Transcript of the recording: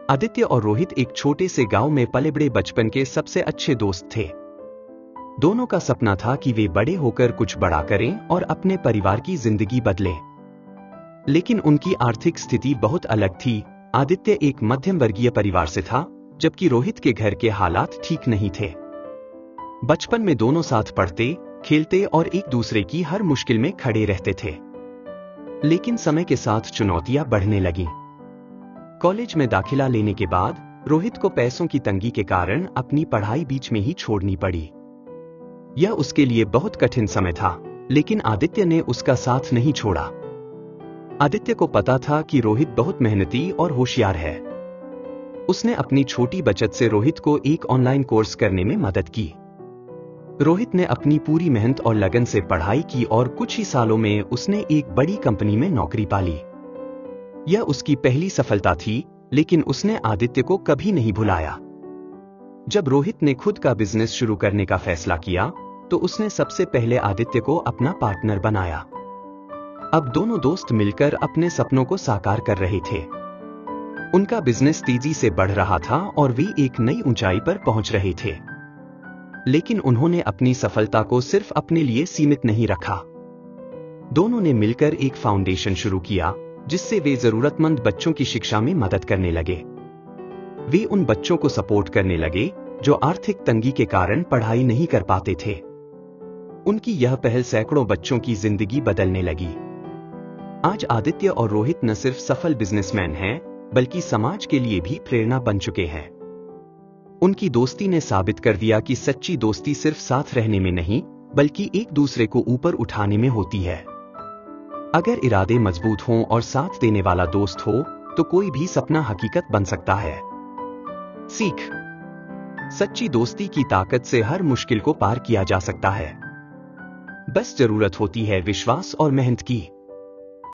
आदित्य और रोहित एक छोटे से गांव में पले बड़े बचपन के सबसे अच्छे दोस्त थे। दोनों का सपना था कि वे बड़े होकर कुछ बड़ा करें और अपने परिवार की जिंदगी बदलें। लेकिन उनकी आर्थिक स्थिति बहुत अलग थी। आदित्य एक मध्यम वर्गीय परिवार से था, जबकि रोहित के घर के हालात ठीक नहीं थे। बचपन में दोनों साथ पढ़ते, खेलते और एक दूसरे की हर मुश्किल में खड़े रहते थे। लेकिन समय के साथ चुनौतियां बढ़ने लगीं। कॉलेज में दाखिला लेने के बाद रोहित को पैसों की तंगी के कारण अपनी पढ़ाई बीच में ही छोड़नी पड़ी। यह उसके लिए बहुत कठिन समय था, लेकिन आदित्य ने उसका साथ नहीं छोड़ा। आदित्य को पता था कि रोहित बहुत मेहनती और होशियार है। उसने अपनी छोटी बचत से रोहित को एक ऑनलाइन कोर्स करने में मदद की। रोहित ने अपनी पूरी मेहनत और लगन से पढ़ाई की और कुछ ही सालों में उसने एक बड़ी कंपनी में नौकरी पाली। यह उसकी पहली सफलता थी, लेकिन उसने आदित्य को कभी नहीं भुलाया। जब रोहित ने खुद का बिजनेस शुरू करने का फैसला किया, तो उसने सबसे पहले आदित्य को अपना पार्टनर बनाया। अब दोनों दोस्त मिलकर अपने सपनों को साकार कर रहे थे। उनका बिजनेस तेजी से बढ़ रहा था और वे एक नई ऊंचाई पर पहुंच रहे थे। लेकिन उन्होंने अपनी सफलता को सिर्फ अपने लिए सीमित नहीं रखा। दोनों ने मिलकर एक फाउंडेशन शुरू किया, जिससे वे जरूरतमंद बच्चों की शिक्षा में मदद करने लगे। वे उन बच्चों को सपोर्ट करने लगे जो आर्थिक तंगी के कारण पढ़ाई नहीं कर पाते थे। उनकी यह पहल सैकड़ों बच्चों की जिंदगी बदलने लगी। आज आदित्य और रोहित न सिर्फ सफल बिजनेसमैन हैं, बल्कि समाज के लिए भी प्रेरणा बन चुके हैं। उनकी दोस्ती ने साबित कर दिया कि सच्ची दोस्ती सिर्फ साथ रहने में नहीं, बल्कि एक दूसरे को ऊपर उठाने में होती है। अगर इरादे मजबूत हों और साथ देने वाला दोस्त हो, तो कोई भी सपना हकीकत बन सकता है। सीख: सच्ची दोस्ती की ताकत से हर मुश्किल को पार किया जा सकता है। बस जरूरत होती है विश्वास और मेहनत की।